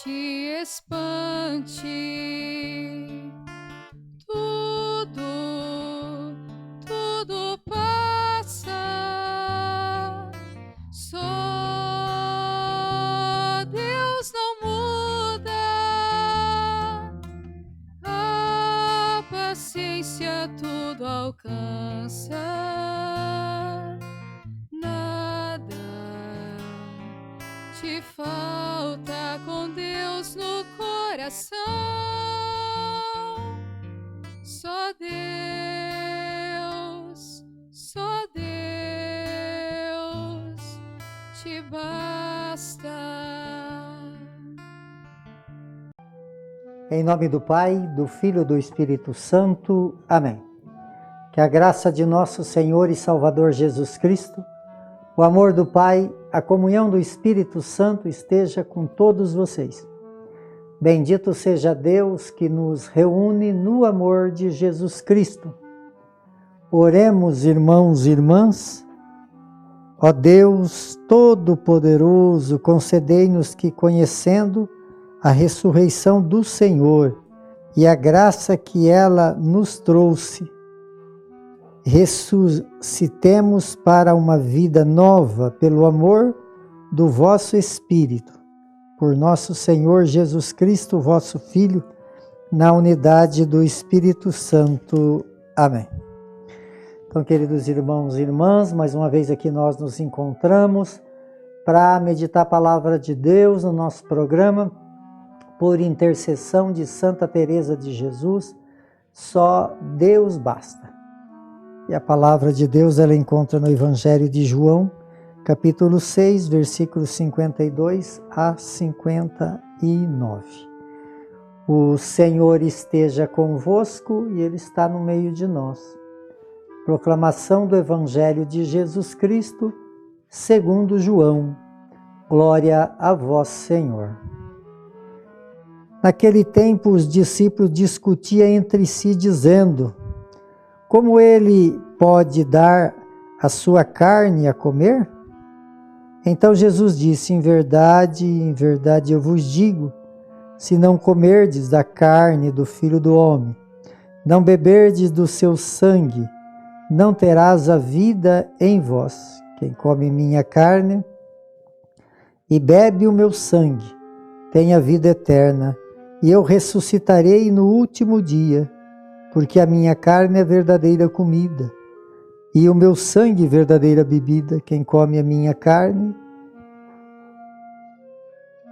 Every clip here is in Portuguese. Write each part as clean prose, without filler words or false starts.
te espante. Tudo passa. Só Deus não muda. A paciência tudo alcança. Nada te falta com Deus no coração. Só Deus te basta. Em nome do Pai, do Filho e do Espírito Santo. Amém. Que a graça de nosso Senhor e Salvador Jesus Cristo, o amor do Pai, a comunhão do Espírito Santo esteja com todos vocês. Bendito seja Deus que nos reúne no amor de Jesus Cristo. Oremos, irmãos e irmãs. Ó Deus Todo-Poderoso, concedei-nos que, conhecendo a ressurreição do Senhor e a graça que ela nos trouxe, ressuscitemos para uma vida nova pelo amor do vosso Espírito, por nosso Senhor Jesus Cristo, vosso Filho, na unidade do Espírito Santo. Amém. Então, queridos irmãos e irmãs, mais uma vez aqui nós nos encontramos para meditar a palavra de Deus no nosso programa, por intercessão de Santa Teresa de Jesus. Só Deus basta. E a palavra de Deus ela encontra no Evangelho de João, capítulo 6, versículos 52 a 59. O Senhor esteja convosco e Ele está no meio de nós. Proclamação do Evangelho de Jesus Cristo, segundo João. Glória a vós, Senhor. Naquele tempo os discípulos discutiam entre si, dizendo: como ele pode dar a sua carne a comer? Então Jesus disse: em verdade eu vos digo, se não comerdes da carne do Filho do Homem, não beberdes do seu sangue, não terás a vida em vós. Quem come minha carne e bebe o meu sangue tem a vida eterna, e eu ressuscitarei no último dia, porque a minha carne é verdadeira comida, e o meu sangue verdadeira bebida. Quem come a minha carne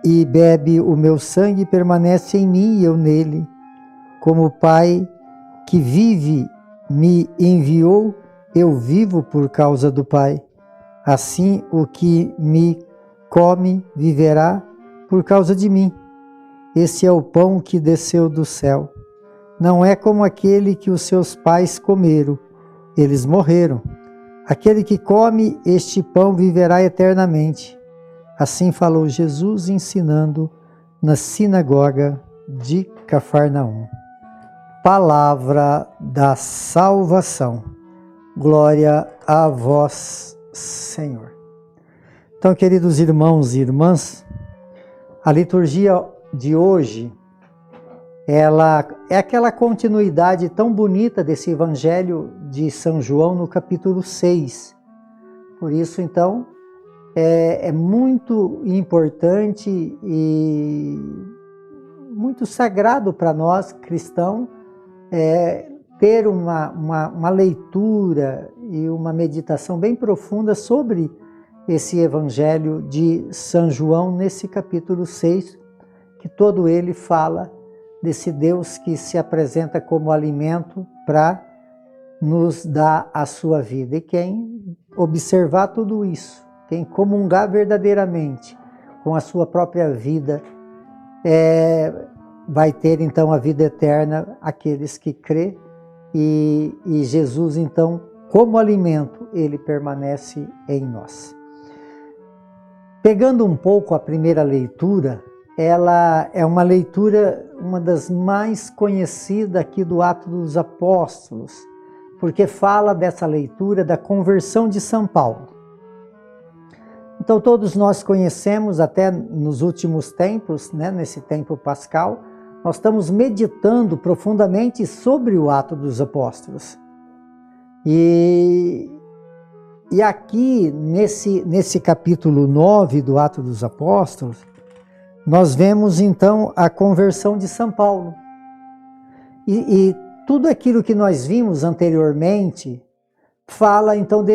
e bebe o meu sangue permanece em mim e eu nele. Como o Pai que vive me enviou, eu vivo por causa do Pai. Assim o que me come viverá por causa de mim. Esse é o pão que desceu do céu. Não é como aquele que os seus pais comeram, eles morreram. Aquele que come este pão viverá eternamente. Assim falou Jesus, ensinando na sinagoga de Cafarnaum. Palavra da salvação. Glória a vós, Senhor. Então, queridos irmãos e irmãs, a liturgia de hoje, ela é aquela continuidade tão bonita desse Evangelho de São João no capítulo 6. Por isso, então, é muito importante e muito sagrado para nós cristãos ter uma leitura e uma meditação bem profunda sobre esse Evangelho de São João nesse capítulo 6, que todo ele fala desse Deus que se apresenta como alimento para nos dar a sua vida. E quem observar tudo isso, quem comungar verdadeiramente com a sua própria vida, vai ter então a vida eterna, aqueles que crê, e Jesus então, como alimento, ele permanece em nós. Pegando um pouco a primeira leitura, ela é uma leitura, uma das mais conhecidas aqui do Atos dos Apóstolos, porque fala dessa leitura da conversão de São Paulo. Então todos nós conhecemos, até nos últimos tempos, né, nesse tempo pascal, nós estamos meditando profundamente sobre o Atos dos Apóstolos. E aqui, nesse capítulo 9 do Atos dos Apóstolos, nós vemos então a conversão de São Paulo. E tudo aquilo que nós vimos anteriormente fala então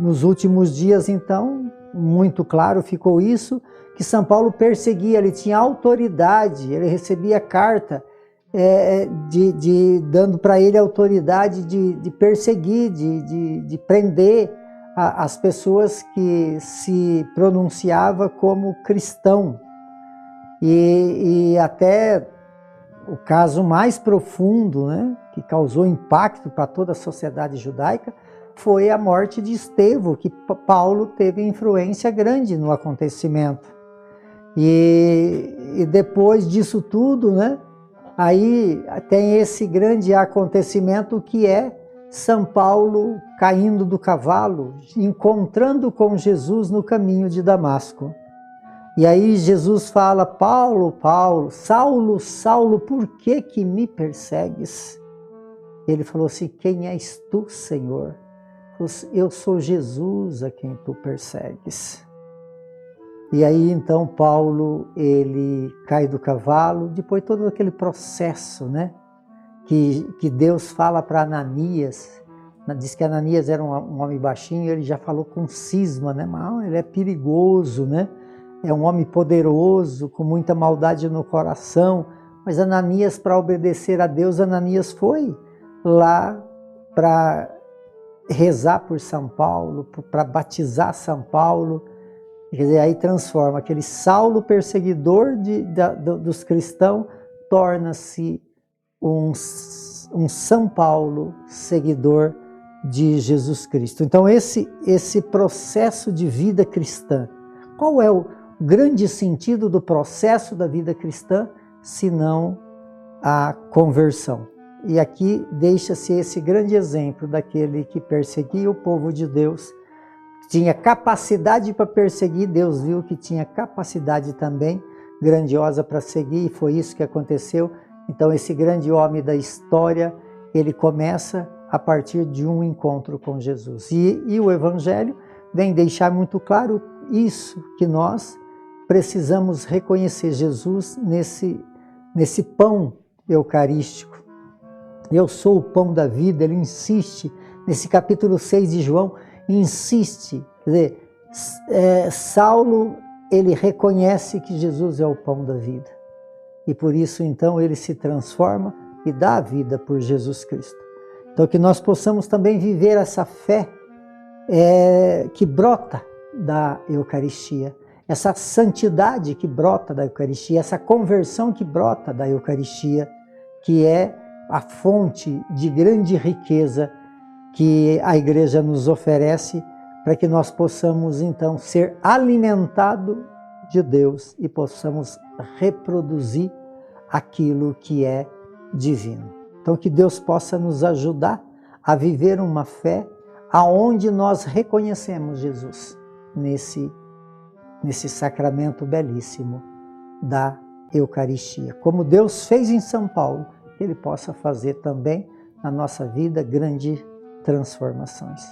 nos últimos dias, então, muito claro ficou isso, que São Paulo perseguia, ele tinha autoridade, ele recebia carta dando para ele autoridade de perseguir, de prender as pessoas que se pronunciava como cristão. E até o caso mais profundo, né, que causou impacto para toda a sociedade judaica, foi a morte de Estevão, que Paulo teve influência grande no acontecimento. E depois disso tudo, né, aí tem esse grande acontecimento que é São Paulo caindo do cavalo, encontrando com Jesus no caminho de Damasco. E aí Jesus fala: Paulo, Paulo, Saulo, Saulo, por que me persegues? Ele falou assim: quem és tu, Senhor? Eu sou Jesus a quem tu persegues. E aí então Paulo, ele cai do cavalo, depois todo aquele processo, né, que Deus fala para Ananias. Diz que Ananias era um homem baixinho, ele já falou com cisma, né, mas ele é perigoso, né? É um homem poderoso, com muita maldade no coração. Mas Ananias, para obedecer a Deus, Ananias foi lá para rezar por São Paulo, para batizar São Paulo. Quer dizer, aí transforma aquele Saulo perseguidor dos cristãos, torna-se um São Paulo seguidor de Jesus Cristo. Então esse processo de vida cristã, qual é o grande sentido do processo da vida cristã, senão a conversão? E aqui deixa-se esse grande exemplo daquele que perseguia o povo de Deus, tinha capacidade para perseguir, Deus viu que tinha capacidade também grandiosa para seguir, e foi isso que aconteceu. Então esse grande homem da história, ele começa a partir de um encontro com Jesus. E o Evangelho vem deixar muito claro isso, que nós precisamos reconhecer Jesus nesse pão eucarístico. Eu sou o pão da vida, ele insiste, nesse capítulo 6 de João, insiste. Quer dizer, Saulo, ele reconhece que Jesus é o pão da vida. E por isso, então, ele se transforma e dá a vida por Jesus Cristo. Então, que nós possamos também viver essa fé que brota da Eucaristia, essa santidade que brota da Eucaristia, essa conversão que brota da Eucaristia, que é a fonte de grande riqueza que a Igreja nos oferece para que nós possamos, então, ser alimentados de Deus e possamos reproduzir aquilo que é divino. Então, que Deus possa nos ajudar a viver uma fé aonde nós reconhecemos Jesus nesse sacramento belíssimo da Eucaristia. Como Deus fez em São Paulo, que Ele possa fazer também na nossa vida grandes transformações.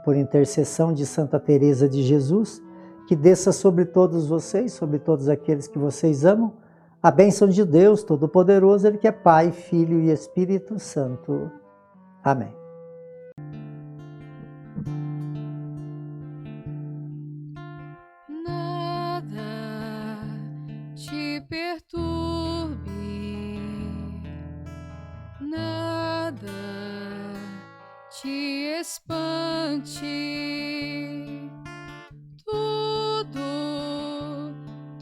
Por intercessão de Santa Teresa de Jesus, que desça sobre todos vocês, sobre todos aqueles que vocês amam, a bênção de Deus Todo-Poderoso, Ele que é Pai, Filho e Espírito Santo. Amém. Nada te perturbe, nada te espante,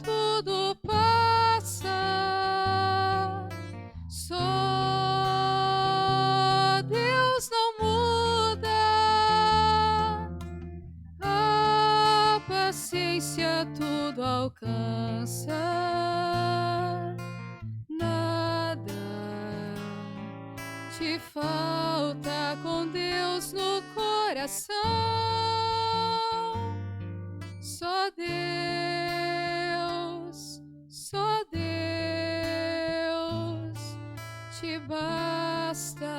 tudo passa, só Deus não muda, a paciência tudo alcança, nada te falta com Deus no coração, Só Deus te basta.